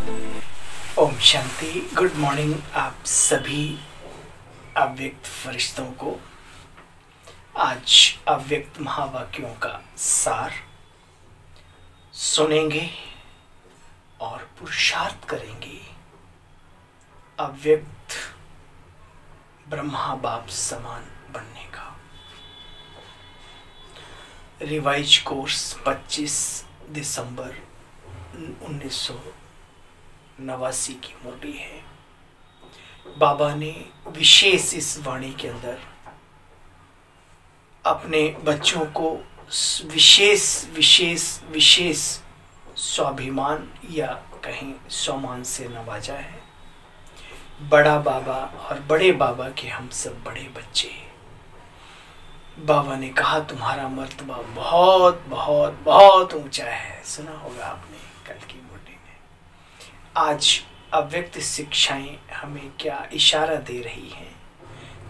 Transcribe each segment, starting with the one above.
Om Shanti. Good morning आप सभी अव्यक्त फरिश्तों को। आज अव्यक्त महावाक्यों का सार सुनेंगे और पुरुषार्थ करेंगे अव्यक्त ब्रह्मा बाप समान बनने का। रिवाइज कोर्स 25 दिसंबर 1989 की मुरली है। बाबा ने विशेष इस वाणी के अंदर अपने बच्चों को विशेष विशेष विशेष स्वाभिमान या कहीं सम्मान से नवाजा है। बड़ा बाबा और बड़े बाबा के हम सब बड़े बच्चे। बाबा ने कहा तुम्हारा मर्तबा बहुत बहुत बहुत ऊंचा है। सुना होगा आपने कल की मुरली में। आज अव्यक्त शिक्षाएं हमें क्या इशारा दे रही हैं,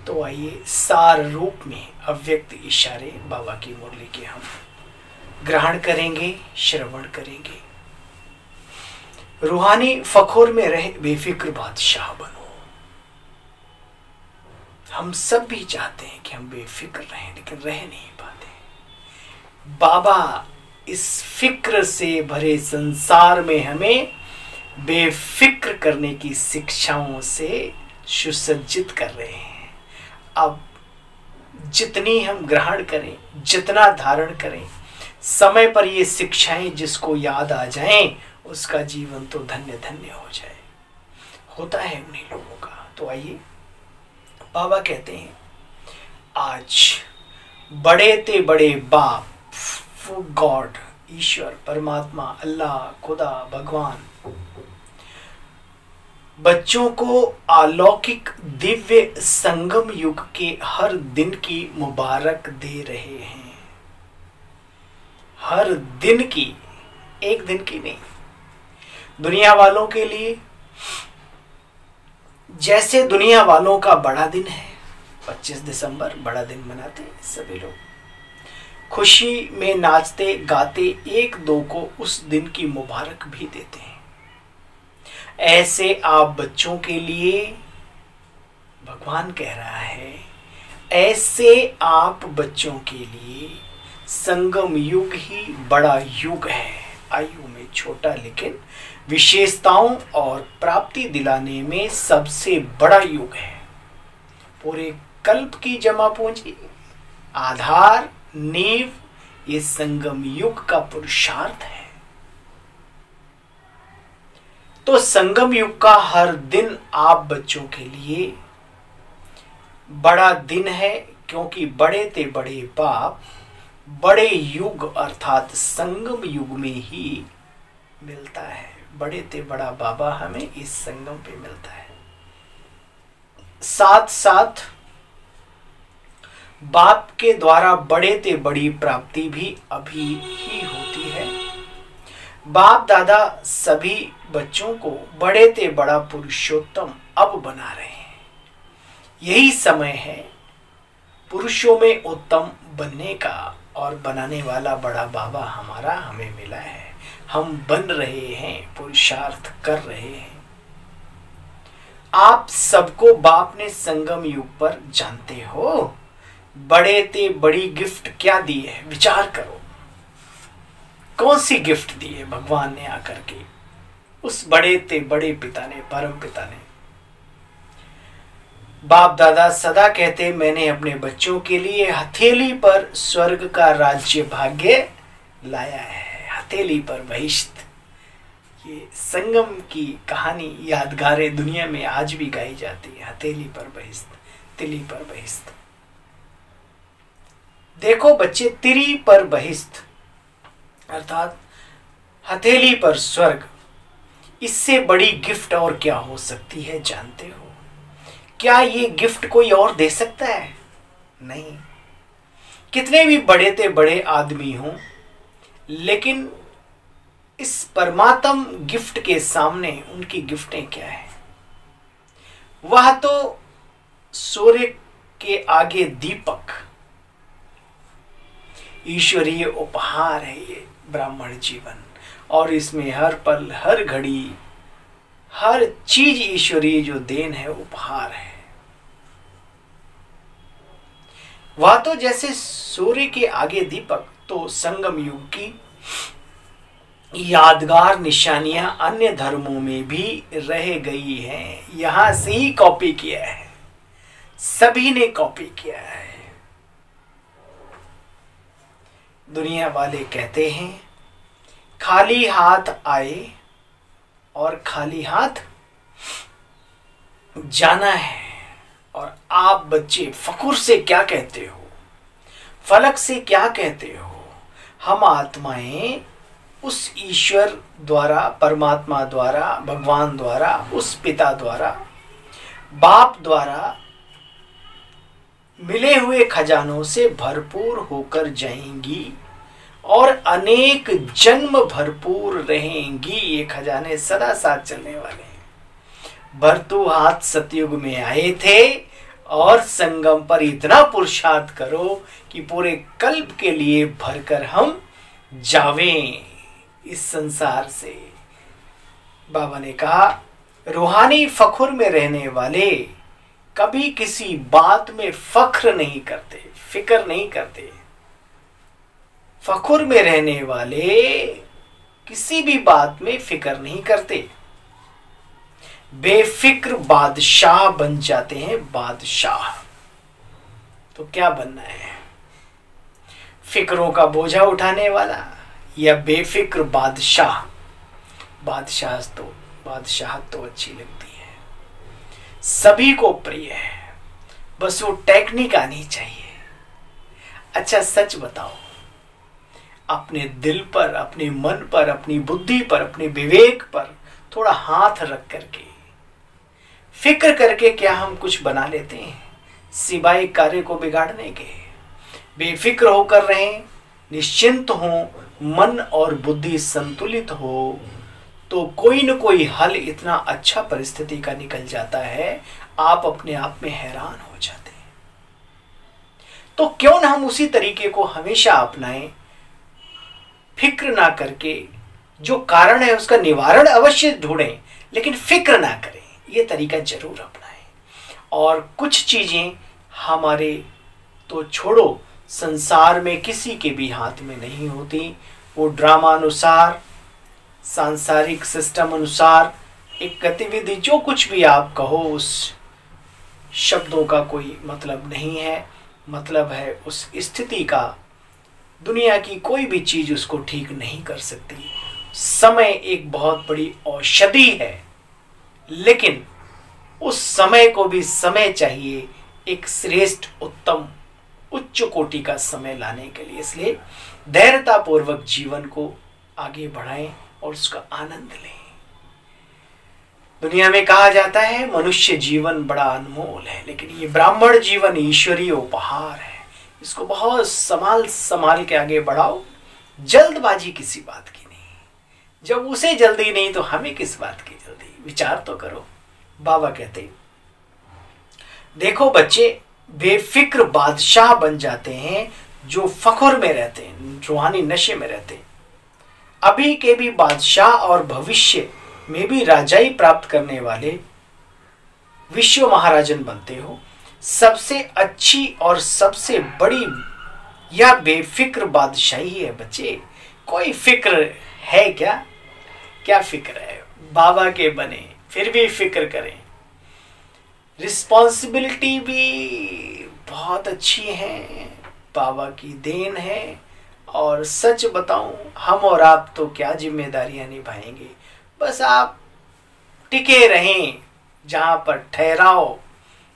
तो आइए सार रूप में अव्यक्त इशारे बाबा की मुरली के हम ग्रहण करेंगे, श्रवण करेंगे। रूहानी फखोर में रहे, बेफिक्र बादशाह बनो। हम सब भी चाहते हैं कि हम बेफिक्र रहें, लेकिन रह नहीं पाते। बाबा इस फिक्र से भरे संसार में हमें बेफिक्र करने की शिक्षाओं से सुसज्जित कर रहे हैं। अब जितनी हम ग्रहण करें, जितना धारण करें, समय पर ये शिक्षाएं जिसको याद आ जाएं, उसका जीवन तो धन्य धन्य हो जाए। होता है उन्हीं लोगों का। तो आइए, बाबा कहते हैं आज बड़े ते बड़े बाप, गॉड, ईश्वर, परमात्मा, अल्लाह, खुदा, भगवान बच्चों को अलौकिक दिव्य संगम युग के हर दिन की मुबारक दे रहे हैं। हर दिन की, एक दिन की नहीं। दुनिया वालों के लिए जैसे दुनिया वालों का बड़ा दिन है, 25 दिसंबर बड़ा दिन मनाते हैं सभी लोग, खुशी में नाचते गाते एक दो को उस दिन की मुबारक भी देते हैं। ऐसे आप बच्चों के लिए भगवान कह रहा है, ऐसे आप बच्चों के लिए संगम युग ही बड़ा युग है। आयु में छोटा लेकिन विशेषताओं और प्राप्ति दिलाने में सबसे बड़ा युग है। पूरे कल्प की जमा पूंजी, आधार, नींव ये संगम युग का पुरुषार्थ है। तो संगम युग का हर दिन आप बच्चों के लिए बड़ा दिन है, क्योंकि बड़े ते बड़े बाप बड़े युग अर्थात संगम युग में ही मिलता है। बड़े ते बड़ा बाबा हमें इस संगम पे मिलता है। साथ साथ बाप के द्वारा बड़े ते बड़ी प्राप्ति भी अभी ही होती है। बाप दादा सभी बच्चों को बड़े ते बड़ा पुरुषोत्तम अब बना रहे हैं। यही समय है पुरुषों में उत्तम बनने का, और बनाने वाला बड़ा बाबा हमारा हमें मिला है। हम बन रहे हैं, पुरुषार्थ कर रहे हैं। आप सबको बाप ने संगम युग पर जानते हो। बड़े ते बड़ी गिफ्ट क्या दी है, विचार करो। कौन सी गिफ्ट दी है भगवान ने आकर के, उस बड़े ते बड़े पिता ने, परम पिता ने। बाप दादा सदा कहते, मैंने अपने बच्चों के लिए हथेली पर स्वर्ग का राज्य भाग्य लाया है। हथेली पर बहिश्त, ये संगम की कहानी, यादगारें दुनिया में आज भी गाई जाती है। हथेली पर बहिश्त, तिली पर बहिश्त। देखो बच्चे, तिरी पर बहिश्त अर्थात हथेली पर स्वर्ग, इससे बड़ी गिफ्ट और क्या हो सकती है जानते हो? क्या ये गिफ्ट कोई और दे सकता है? नहीं। कितने भी बड़े ते बड़े आदमी हों, लेकिन इस परमात्म गिफ्ट के सामने उनकी गिफ्टें क्या है? वह तो सूर्य के आगे दीपक, ईश्वरीय उपहार है ये ब्राह्मण जीवन। और इसमें हर पल हर घड़ी हर चीज ईश्वरीय जो देन है, उपहार है। वह तो जैसे सूर्य के आगे दीपक, तो संगम युग की यादगार निशानियां अन्य धर्मों में भी रह गई हैं। यहां से ही कॉपी किया है, सभी ने कॉपी किया है। दुनिया वाले कहते हैं खाली हाथ आए और खाली हाथ जाना है। और आप बच्चे फखुर से क्या कहते हो, फलक से क्या कहते हो? हम आत्माएं उस ईश्वर द्वारा, परमात्मा द्वारा, भगवान द्वारा, उस पिता द्वारा, बाप द्वारा मिले हुए खजानों से भरपूर होकर जाएंगी और अनेक जन्म भरपूर रहेंगी। ये खजाने सदा साथ चलने वाले हैं। भर्तृहरि सतयुग में आए थे और संगम पर इतना पुरुषार्थ करो कि पूरे कल्प के लिए भरकर हम जावें इस संसार से। बाबा ने कहा रूहानी फखुर में रहने वाले कभी किसी बात में फख्र नहीं करते, फिक्र नहीं करते। फखुर में रहने वाले किसी भी बात में फिक्र नहीं करते, बेफिक्र बादशाह बन जाते हैं। बादशाह तो क्या बनना है, फिक्रों का बोझा उठाने वाला या बेफिक्र बादशाह? बादशाह तो अच्छी लगती है, सभी को प्रिय है, बस वो टेक्निक आनी चाहिए। अच्छा सच बताओ, अपने दिल पर, अपने मन पर, अपनी बुद्धि पर, अपने विवेक पर थोड़ा हाथ रख करके फिक्र करके क्या हम कुछ बना लेते हैं सिवाय कार्य को बिगाड़ने के? बेफिक्र होकर रहें, निश्चिंत हो, मन और बुद्धि संतुलित हो, तो कोई न कोई हल इतना अच्छा परिस्थिति का निकल जाता है, आप अपने आप में हैरान हो जाते हैं। तो क्यों ना हम उसी तरीके को हमेशा अपनाएं, फिक्र ना करके, जो कारण है उसका निवारण अवश्य ढूंढें, लेकिन फिक्र ना करें। ये तरीका जरूर अपनाएं। और कुछ चीजें हमारे तो छोड़ो, संसार में किसी के भी हाथ में नहीं होती। वो ड्रामा अनुसार, सांसारिक सिस्टम अनुसार एक गतिविधि, जो कुछ भी आप कहो, उस शब्दों का कोई मतलब नहीं है। मतलब है उस स्थिति का। दुनिया की कोई भी चीज उसको ठीक नहीं कर सकती। समय एक बहुत बड़ी औषधि है, लेकिन उस समय को भी समय चाहिए, एक श्रेष्ठ, उत्तम, उच्च कोटि का समय लाने के लिए। इसलिए धैर्यता पूर्वक जीवन को आगे बढ़ाएं और उसका आनंद लें। दुनिया में कहा जाता है मनुष्य जीवन बड़ा अनमोल है, लेकिन ये ब्राह्मण जीवन ईश्वरीय उपहार है। इसको बहुत संभाल के आगे बढ़ाओ। जल्दबाजी किसी बात की नहीं, जब उसे जल्दी नहीं तो हमें किस बात की जल्दी? विचार तो करो। बाबा कहते देखो बच्चे, बेफिक्र बादशाह बन जाते हैं जो फखुर में रहते हैं, रूहानी नशे में रहते हैं। अभी के भी बादशाह और भविष्य में भी राजाई प्राप्त करने वाले विश्व महाराजन बनते हो। सबसे अच्छी और सबसे बड़ी यह बेफिक्र बादशाही है बच्चे। कोई फिक्र है क्या? क्या फिक्र है? बाबा के बने फिर भी फिक्र करें। रिस्पॉन्सिबिलिटी भी बहुत अच्छी है, बाबा की देन है। और सच बताऊं, हम और आप तो क्या जिम्मेदारियां निभाएंगे। बस आप टिके रहें जहां पर ठहराओ।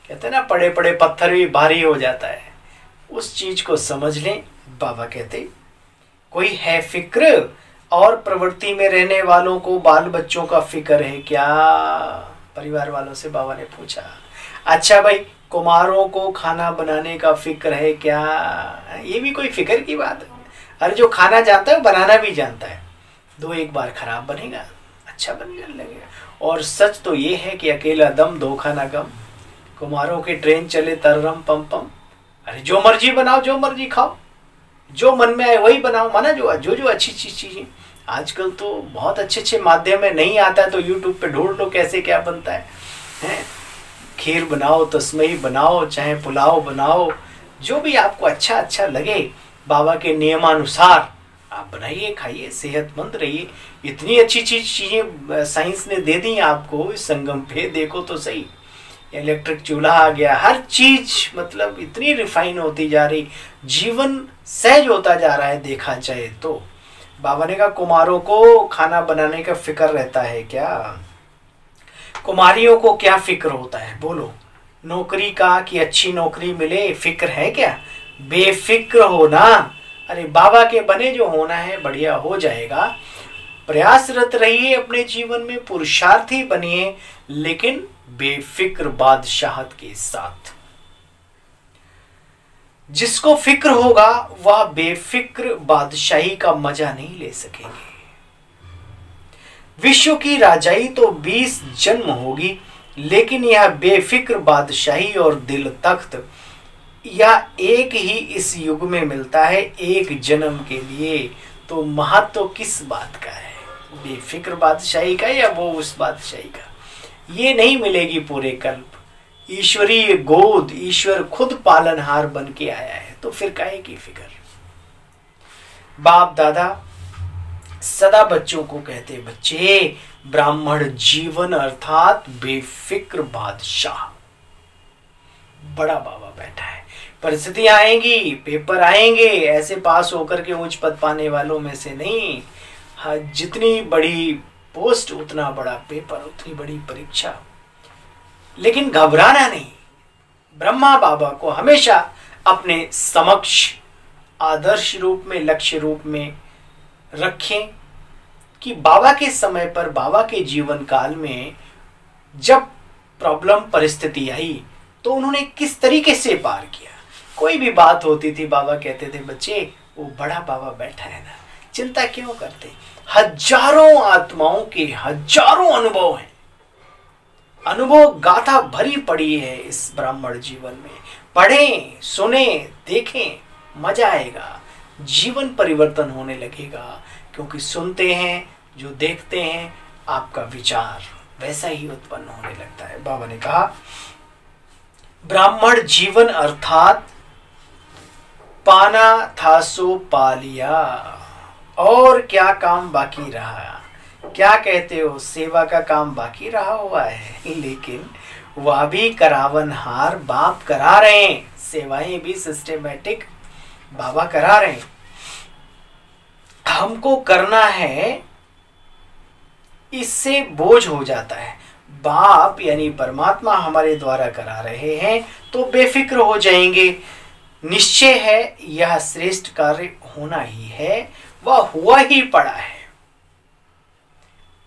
कहते हैं ना, पड़े पड़े पत्थर भी भारी हो जाता है। उस चीज को समझ लें। बाबा कहते कोई है फिक्र, और प्रवृत्ति में रहने वालों को बाल बच्चों का फिक्र है क्या? परिवार वालों से बाबा ने पूछा। अच्छा भाई, कुमारों को खाना बनाने का फिक्र है क्या? ये भी कोई फिक्र की बात है? अरे जो खाना जानता है वो बनाना भी जानता है। दो एक बार खराब बनेगा, अच्छा बनने लगेगा। और सच तो ये है कि अकेला दम दो खाना गम। कुमारों की ट्रेन चले तररम पम पम। अरे जो मर्जी बनाओ, जो मर्जी खाओ, जो मन में आए वही बनाओ। माना जो जो अच्छी चीजें आजकल तो बहुत अच्छे अच्छे माध्यम है, नहीं आता है तो यूट्यूब पे ढूंढ लो कैसे क्या बनता है? खीर बनाओ, तस्मई बनाओ, चाहे पुलाव बनाओ, जो भी आपको अच्छा अच्छा लगे बाबा के नियमानुसार आप बनाइए, खाइए, सेहतमंद रहिए। इतनी अच्छी चीजें साइंस ने दे दी आपको इस संगम पे, देखो तो सही। इलेक्ट्रिक चूल्हा आ गया, हर चीज मतलब इतनी रिफाइन होती जा रही, जीवन सहज होता जा रहा है देखा जाए तो। बाबा ने कहा कुमारों को खाना बनाने का फिक्र रहता है क्या? कुमारियों को क्या फिक्र होता है बोलो? नौकरी का कि अच्छी नौकरी मिले, फिक्र है क्या? बेफिक्र हो ना। अरे बाबा के बने जो होना है बढ़िया हो जाएगा। प्रयासरत रहिए अपने जीवन में, पुरुषार्थी बनिए, लेकिन बेफिक्र बादशाहत के साथ। जिसको फिक्र होगा वह बेफिक्र बादशाही का मजा नहीं ले सकेंगे। विश्व की राजाई तो 20 जन्म होगी, लेकिन यह बेफिक्र बादशाही और दिल तख्त यह एक ही इस युग में मिलता है, एक जन्म के लिए। तो महत्व किस बात का है? बेफिक्र बादशाही का या वो उस बादशाही का? ये नहीं मिलेगी पूरे कल्प। ईश्वरीय गोद, ईश्वर खुद पालनहार बन के आया है, तो फिर काहे की फिक्र? बाप दादा सदा बच्चों को कहते, बच्चे ब्राह्मण जीवन अर्थात बेफिक्र बादशाह। बड़ा बाबा बैठा है, परिस्थितियां आएंगी, पेपर आएंगे, ऐसे पास होकर के उच्च पद पाने वालों में से नहीं। हाँ, जितनी बड़ी पोस्ट उतना बड़ा पेपर, उतनी बड़ी परीक्षा, लेकिन घबराना नहीं। ब्रह्मा बाबा को हमेशा अपने समक्ष आदर्श रूप में, लक्ष्य रूप में रखें कि बाबा के समय पर, बाबा के जीवन काल में जब प्रॉब्लम परिस्थिति आई तो उन्होंने किस तरीके से पार किया। कोई भी बात होती थी बाबा कहते थे, बच्चे वो बड़ा बाबा बैठा है ना, चिंता क्यों करते? हजारों आत्माओं के हजारों अनुभव हैं, अनुभव गाथा भरी पड़ी है इस ब्राह्मण जीवन में। पढ़ें, सुने, देखें, मजा आएगा, जीवन परिवर्तन होने लगेगा। क्योंकि सुनते हैं, जो देखते हैं, आपका विचार वैसा ही उत्पन्न होने लगता है। बाबा ने कहा ब्राह्मण जीवन अर्थात पाना था सो पा लिया, और क्या काम बाकी रहा? क्या कहते हो, सेवा का काम बाकी रहा हुआ है, लेकिन वह भी करावनहार बाप करा रहे हैं, सेवाएं भी सिस्टेमेटिक बाबा करा रहे हैं। हमको करना है, इससे बोझ हो जाता है। बाप यानी परमात्मा हमारे द्वारा करा रहे हैं तो बेफिक्र हो जाएंगे। निश्चय है यह श्रेष्ठ कार्य होना ही है, वह हुआ ही पड़ा है।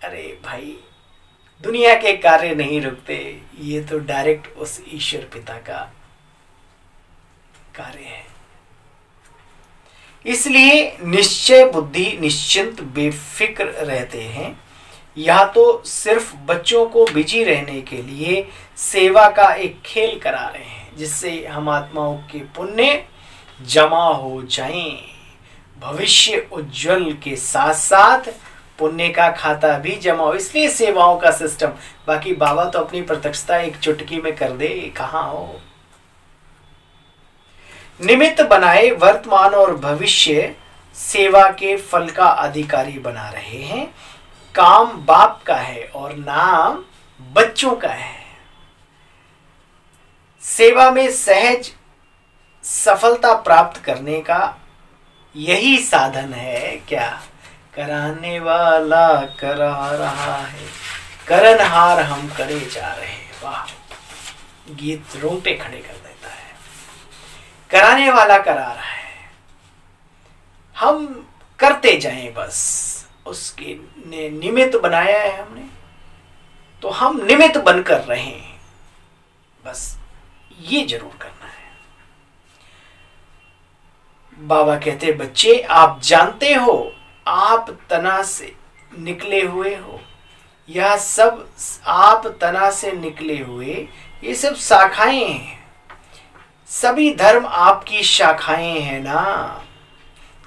अरे भाई, दुनिया के कार्य नहीं रुकते, ये तो डायरेक्ट उस ईश्वर पिता का कार्य है। इसलिए निश्चय बुद्धि निश्चिंत बेफिक्र रहते हैं। या तो सिर्फ बच्चों को बिजी रहने के लिए सेवा का एक खेल करा रहे हैं, जिससे हम आत्माओं के पुण्य जमा हो जाएं, भविष्य उज्जवल के साथ साथ पुण्य का खाता भी जमा हो। इसलिए सेवाओं का सिस्टम। बाकी बाबा तो अपनी प्रत्यक्षता एक चुटकी में कर दे, कहाँ हो। निमित्त बनाए वर्तमान और भविष्य सेवा के फल का अधिकारी बना रहे हैं। काम बाप का है और नाम बच्चों का है। सेवा में सहज सफलता प्राप्त करने का यही साधन है। क्या? कराने वाला करा रहा है, करनहार हम करे जा रहे हैं। वाह, गीत रोंगटे खड़े कर देता है। कराने वाला करा रहा है, हम करते जाएं, बस उसके ने निमित्त बनाया है हमने, तो हम निमित्त बनकर रहें, बस ये जरूर करना है। बाबा कहते बच्चे आप जानते हो आप तना से निकले हुए हो, यह सब आप तना से निकले हुए, ये सब शाखाएं हैं। सभी धर्म आपकी शाखाएं हैं ना।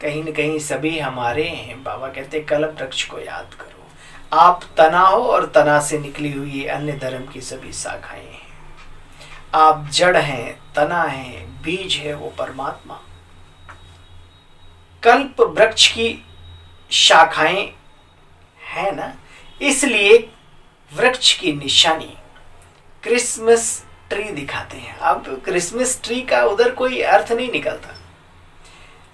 कहीं न कहीं सभी हमारे हैं। बाबा कहते कल्प वृक्ष को याद करो, आप तना हो और तना से निकली हुई अन्य धर्म की सभी शाखाएं हैं। आप जड़ हैं, तना है, बीज है वो परमात्मा। कल्प वृक्ष की शाखाएं है ना, इसलिए वृक्ष की निशानी क्रिसमस ट्री दिखाते हैं। अब क्रिसमस ट्री का उधर कोई अर्थ नहीं निकलता,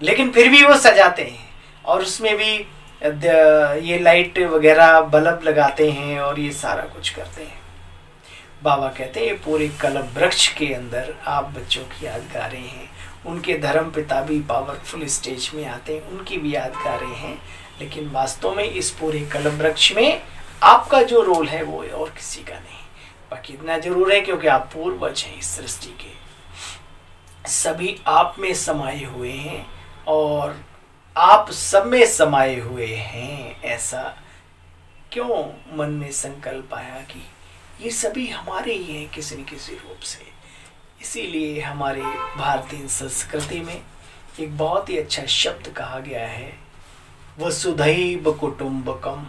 लेकिन फिर भी वो सजाते हैं और उसमें भी ये लाइट वगैरह बल्ब लगाते हैं और ये सारा कुछ करते हैं। बाबा कहते हैं ये पूरे कल्प वृक्ष के अंदर आप बच्चों की याद गा रहे हैं। उनके धर्म पिता भी पावरफुल स्टेज में आते हैं, उनकी भी याद गा रहे हैं, लेकिन वास्तव में इस पूरे कल्प वृक्ष में आपका जो रोल है वो और किसी का नहीं। बाकी इतना जरूर है क्योंकि आप पूर्वज हैं इस सृष्टि के, सभी आप में समाये हुए हैं और आप सब में समाये हुए हैं। ऐसा क्यों मन में संकल्प आया कि ये सभी हमारे ही हैं किसी न किसी रूप से। इसीलिए हमारे भारतीय संस्कृति में एक बहुत ही अच्छा शब्द कहा गया है, वसुधैव कुटुंबकम,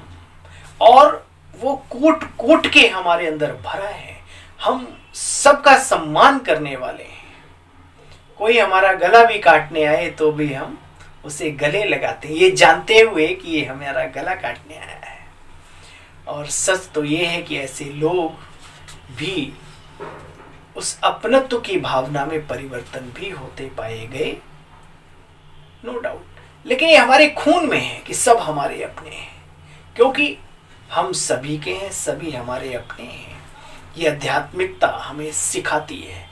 और वो कूट कूट के हमारे अंदर भरा है। हम सबका सम्मान करने वाले हैं। कोई हमारा गला भी काटने आए तो भी हम उसे गले लगाते हैं, ये जानते हुए कि ये हमारा गला काटने आया है। और सच तो ये है कि ऐसे लोग भी उस अपनत्व की भावना में परिवर्तन भी होते पाए गए, नो डाउट। लेकिन ये हमारे खून में है कि सब हमारे अपने हैं, क्योंकि हम सभी के हैं, सभी हमारे अपने हैं। ये आध्यात्मिकता हमें सिखाती है।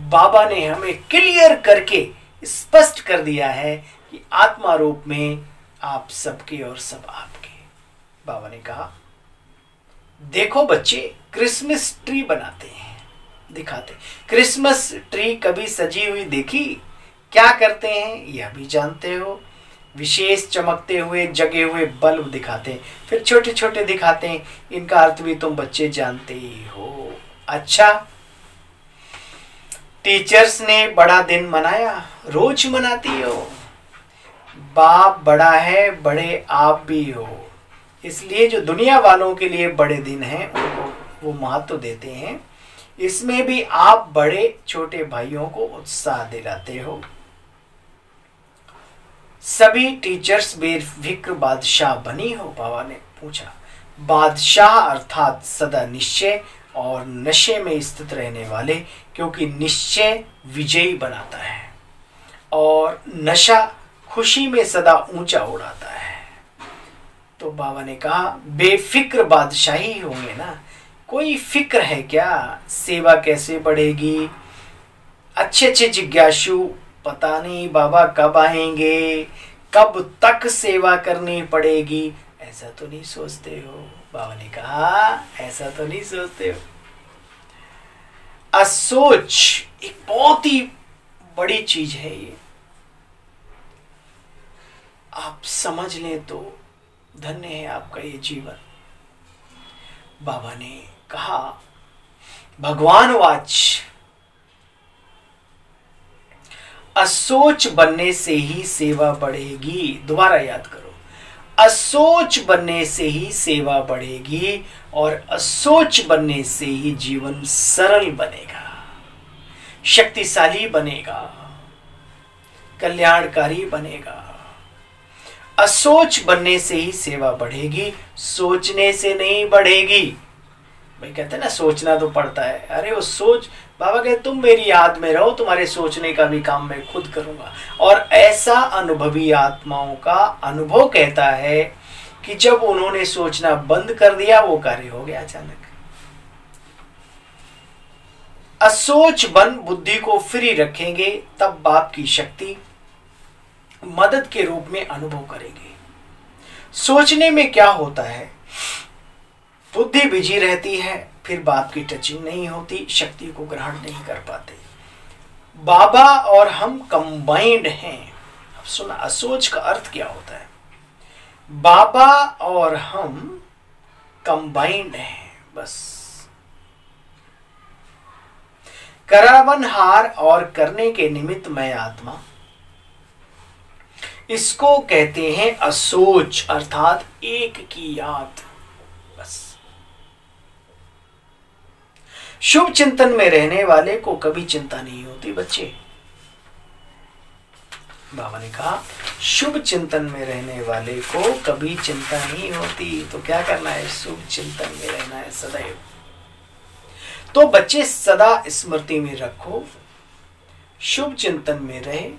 बाबा ने हमें क्लियर करके स्पष्ट कर दिया है कि आत्मा रूप में आप सबके और सब आपके। बाबा ने कहा देखो बच्चे, क्रिसमस ट्री बनाते हैं, दिखाते। क्रिसमस ट्री कभी सजी हुई देखी? क्या करते हैं यह भी जानते हो? विशेष चमकते हुए जगे हुए बल्ब दिखाते हैं, फिर छोटे छोटे दिखाते हैं। इनका अर्थ भी तुम बच्चे जानते ही हो। अच्छा, टीचर्स ने बड़ा दिन मनाया, रोज मनाती हो। बाप बड़ा है, बड़े आप भी हो, इसलिए जो दुनिया वालों के लिए बड़े दिन हैं उनको वो महत्व देते हैं। इसमें भी आप बड़े छोटे भाइयों को उत्साह दिलाते हो। सभी टीचर्स बेफिक्र बादशाह बनी हो? बाबा ने पूछा। बादशाह अर्थात सदा निश्चय और नशे में स्थित रहने वाले, क्योंकि निश्चय विजयी बनाता है और नशा खुशी में सदा ऊंचा उड़ाता है। तो बाबा ने कहा बेफिक्र बादशाही होंगे ना, कोई फिक्र है क्या? सेवा कैसे बढ़ेगी? अच्छे अच्छे जिज्ञासु पता नहीं बाबा कब आएंगे, कब तक सेवा करनी पड़ेगी, ऐसा तो नहीं सोचते हो? बाबा ने कहा ऐसा तो नहीं सोचते हो। असोच एक बहुत ही बड़ी चीज है, ये आप समझ लें तो धन्य है आपका ये जीवन। बाबा ने कहा भगवान वाच, असोच बनने से ही सेवा बढ़ेगी। दोबारा याद करो, असोच बनने से ही सेवा बढ़ेगी और असोच बनने से ही जीवन सरल बनेगा, शक्तिशाली बनेगा, कल्याणकारी बनेगा। असोच बनने से ही सेवा बढ़ेगी, सोचने से नहीं बढ़ेगी। भाई कहते हैं ना सोचना तो पड़ता है, अरे वो सोच, बाबा कहते तुम मेरी याद में रहो, तुम्हारे सोचने का भी काम मैं खुद करूंगा। और ऐसा अनुभवी आत्माओं का अनुभव कहता है कि जब उन्होंने सोचना बंद कर दिया वो कार्य हो गया अचानक। असोच बन बुद्धि को फ्री रखेंगे, तब बाप की शक्ति मदद के रूप में अनुभव करेंगे। सोचने में क्या होता है, बुद्धि बिजी रहती है, फिर बाप की टचिंग नहीं होती, शक्ति को ग्रहण नहीं कर पाते। बाबा और हम कंबाइंड हैं। अब सुना, असोच का अर्थ क्या होता है? बाबा और हम कंबाइंड हैं, बस। करावनहार और करने के निमित्त मैं आत्मा, इसको कहते हैं असोच, अर्थात एक की याद। बस शुभ चिंतन में रहने वाले को कभी चिंता नहीं होती बच्चे। बाबा ने कहा शुभ चिंतन में रहने वाले को कभी चिंता नहीं होती। तो क्या करना है? शुभ चिंतन में रहना है सदैव। तो बच्चे सदा स्मृति में रखो, शुभ चिंतन में रहे।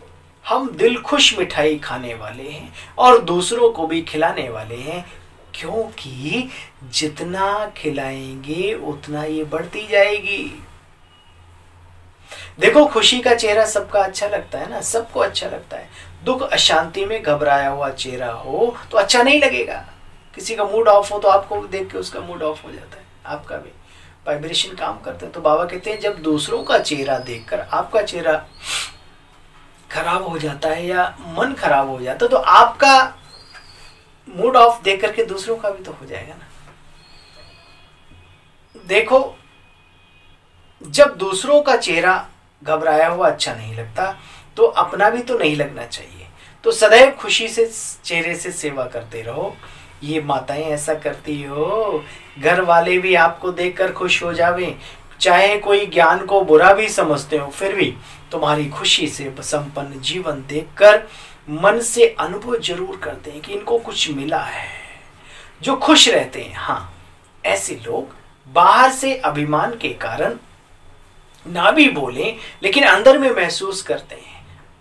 हम दिल खुश मिठाई खाने वाले हैं और दूसरों को भी खिलाने वाले हैं, क्योंकि जितना खिलाएंगे उतना ये बढ़ती जाएगी। देखो खुशी का चेहरा सबका अच्छा लगता है ना, सबको अच्छा लगता है। दुख अशांति में घबराया हुआ चेहरा हो तो अच्छा नहीं लगेगा। किसी का मूड ऑफ हो तो आपको देख के उसका मूड ऑफ हो जाता है, आपका भी वाइब्रेशन काम करते हैं। तो बाबा कहते हैं जब दूसरों का चेहरा देखकर आपका चेहरा खराब हो जाता है या मन खराब हो जाता है, तो आपका मूड ऑफ देख करके दूसरों का भी तो हो जाएगा ना। देखो जब दूसरों का चेहरा घबराया हुआ अच्छा नहीं लगता तो अपना भी तो नहीं लगना चाहिए। तो सदैव खुशी से चेहरे से सेवा करते रहो। ये माताएं ऐसा करती हो, घर वाले भी आपको देखकर खुश हो जावे। चाहे कोई ज्ञान को बुरा भी समझते हो, फिर भी तुम्हारी खुशी से संपन्न जीवन देखकर मन से अनुभव जरूर करते हैं कि इनको कुछ मिला है। जो खुश रहते हैं, हाँ, ऐसे लोग बाहर से अभिमान के कारण ना भी बोले लेकिन अंदर में महसूस करते हैं।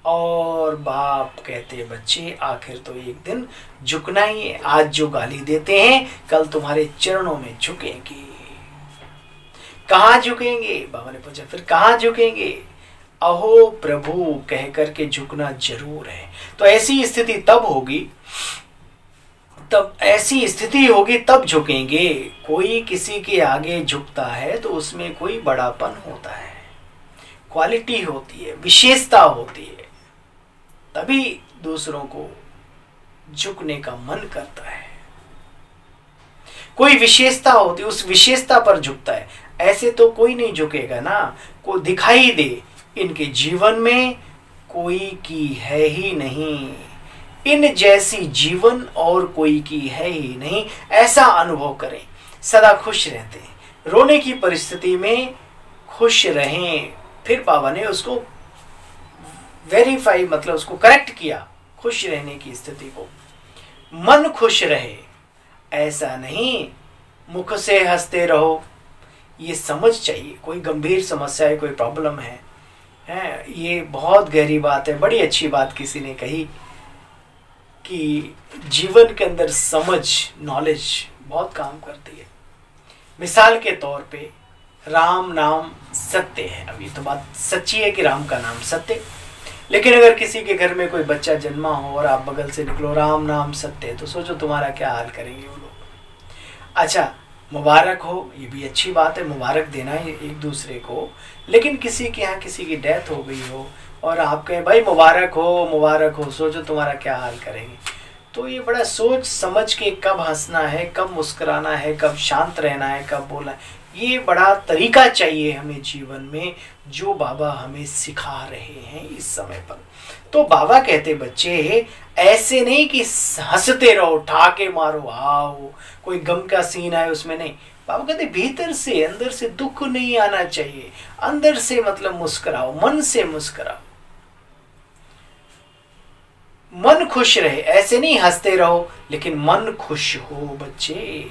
और बाप कहते बच्चे आखिर तो एक दिन झुकना ही है। आज जो गाली देते हैं कल तुम्हारे चरणों में झुकेंगे। कहाँ झुकेंगे? बाबा ने पूछा फिर कहाँ झुकेंगे? अहो प्रभु कह करके झुकना जरूर है। तो ऐसी स्थिति तब होगी, तब झुकेंगे। कोई किसी के आगे झुकता है तो उसमें कोई बड़ापन होता है, क्वालिटी होती है, विशेषता होती है, तभी दूसरों को झुकने का मन करता है। कोई विशेषता होती है, उस विशेषता पर झुकता है। ऐसे तो कोई नहीं झुकेगा ना। को दिखाई दे इनके जीवन में कोई की है ही नहीं, इन जैसी जीवन और कोई की है ही नहीं, ऐसा अनुभव करें। सदा खुश रहते हैं, रोने की परिस्थिति में खुश रहें। फिर बाबा ने उसको वेरीफाई, मतलब उसको करेक्ट किया, खुश रहने की स्थिति को। मन खुश रहे, ऐसा नहीं मुख से हंसते रहो। ये समझ चाहिए। कोई गंभीर समस्या है, कोई प्रॉब्लम है, ये बहुत गहरी बात है। बड़ी अच्छी बात किसी ने कही कि जीवन के अंदर समझ, नॉलेज बहुत काम करती है। मिसाल के तौर पे राम नाम सत्य है। अब ये तो बात सच्ची है कि राम का नाम सत्य, लेकिन अगर किसी के घर में कोई बच्चा जन्मा हो और आप बगल से निकलो राम नाम सत्य है, तो सोचो तुम्हारा क्या हाल करेंगे वो लोग। अच्छा, मुबारक हो, ये भी अच्छी बात है, मुबारक देना है एक दूसरे को। लेकिन किसी के यहाँ किसी की डेथ हो गई हो और आप कहें भाई मुबारक हो, सोचो तुम्हारा क्या हाल करेंगे। तो ये बड़ा सोच समझ के कब हंसना है, कब मुस्कुराना है, कब शांत रहना है, कब बोलना है, ये बड़ा तरीका चाहिए हमें जीवन में, जो बाबा हमें सिखा रहे हैं इस समय पर। तो बाबा कहते बच्चे ऐसे नहीं कि हंसते रहो, ठाके मारो, आओ कोई गम का सीन है उसमें नहीं। बाबा कहते भीतर से, अंदर से दुख नहीं आना चाहिए। अंदर से मतलब मुस्कुराओ, मन से मुस्कुराओ, मन खुश रहे। ऐसे नहीं हंसते रहो लेकिन मन खुश हो। बच्चे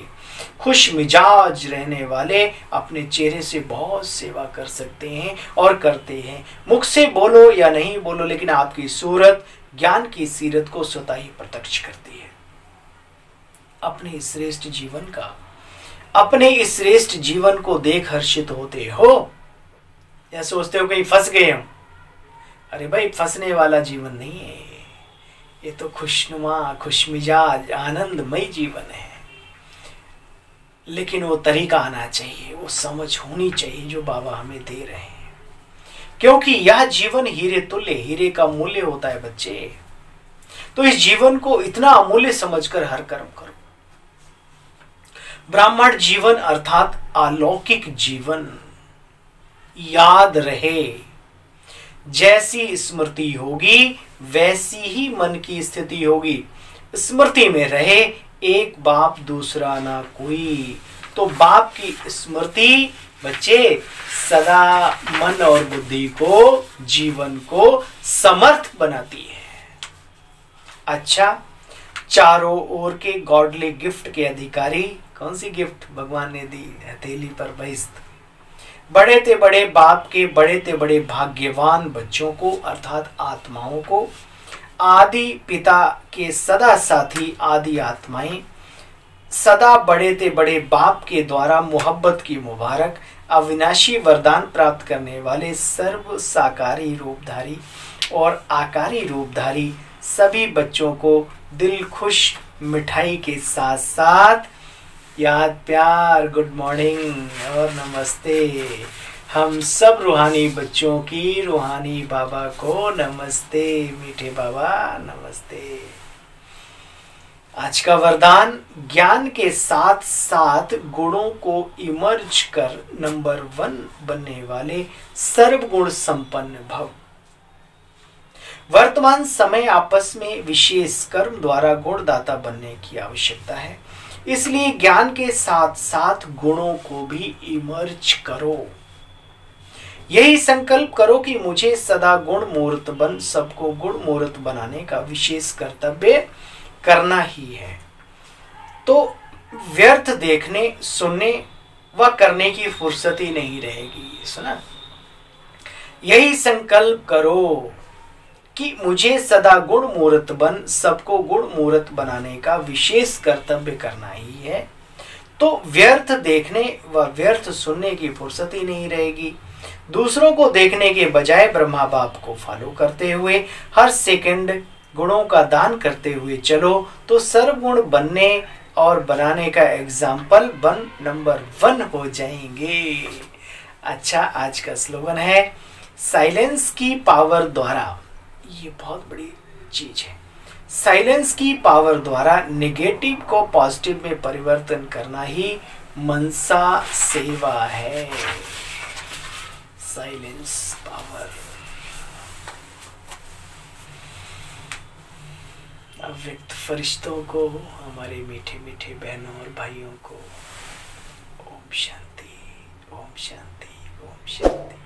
खुश मिजाज रहने वाले अपने चेहरे से बहुत सेवा कर सकते हैं और करते हैं। मुख से बोलो या नहीं बोलो, लेकिन आपकी सूरत ज्ञान की सीरत को स्वतः ही प्रत्यक्ष करती है। अपने इस श्रेष्ठ जीवन को देख हर्षित होते हो या सोचते हो कहीं फंस गए हो? अरे भाई, फंसने वाला जीवन नहीं है ये, तो खुशनुमा, खुशमिजाज, आनंदमय जीवन है। लेकिन वो तरीका आना चाहिए, वो समझ होनी चाहिए जो बाबा हमें दे रहे हैं, क्योंकि यह जीवन हीरे तुल्य, हीरे का मूल्य होता है बच्चे। तो इस जीवन को इतना अमूल्य समझकर हर कर्म करो। ब्राह्मण जीवन अर्थात अलौकिक जीवन याद रहे। जैसी स्मृति होगी वैसी ही मन की स्थिति होगी। स्मृति में रहे एक बाप दूसरा ना कोई। तो बाप की स्मृति बच्चे सदा मन और बुद्धि को, जीवन को समर्थ बनाती है। अच्छा, चारों ओर के गॉडली गिफ्ट के अधिकारी, कौन सी गिफ्ट भगवान ने दी? हथेली पर बहिष्ठ। बड़े ते बड़े बाप के बड़े ते बड़े भाग्यवान बच्चों को अर्थात आत्माओं को, आदि पिता के सदा साथी आदि आत्माएं, सदा बड़े ते बड़े बाप के द्वारा मोहब्बत की मुबारक अविनाशी वरदान प्राप्त करने वाले सर्व साकारी रूपधारी और आकारी रूपधारी सभी बच्चों को दिल खुश मिठाई के साथ साथ याद, प्यार, गुड मॉर्निंग और नमस्ते। हम सब रूहानी बच्चों की रूहानी बाबा को नमस्ते। मीठे बाबा नमस्ते। आज का वरदान, ज्ञान के साथ साथ गुणों को इमर्ज कर नंबर 1 बनने वाले सर्वगुण संपन्न भव। वर्तमान समय आपस में विशेष कर्म द्वारा गुणदाता बनने की आवश्यकता है, इसलिए ज्ञान के साथ साथ गुणों को भी इमर्ज करो। यही संकल्प करो कि मुझे सदा गुण मूर्त बन सबको गुण मूर्त बनाने का विशेष कर्तव्य करना ही है। तो व्यर्थ देखने, सुनने व करने की फुर्सत ही नहीं रहेगी। सुना, यही संकल्प करो कि मुझे सदा गुण मूर्त बन सबको गुण मूर्त बनाने का विशेष कर्तव्य करना ही है। तो व्यर्थ देखने व व्यर्थ सुनने की फुर्सत ही नहीं रहेगी। दूसरों को देखने के बजाय ब्रह्मा बाप को फॉलो करते हुए हर सेकंड गुणों का दान करते हुए चलो तो सर्वगुण बनने और बनाने का एग्जाम्पल बन नंबर 1 हो जाएंगे। अच्छा, आज का स्लोगन है, साइलेंस की पावर द्वारा, ये बहुत बड़ी चीज है, साइलेंस की पावर द्वारा नेगेटिव को पॉजिटिव में परिवर्तन करना ही मनसा सेवा है। Silence power. अव्यक्त फरिश्तों को, हमारे मीठे मीठे बहनों और भाइयों को ओम शांति, ओम शांति, ओम शांति।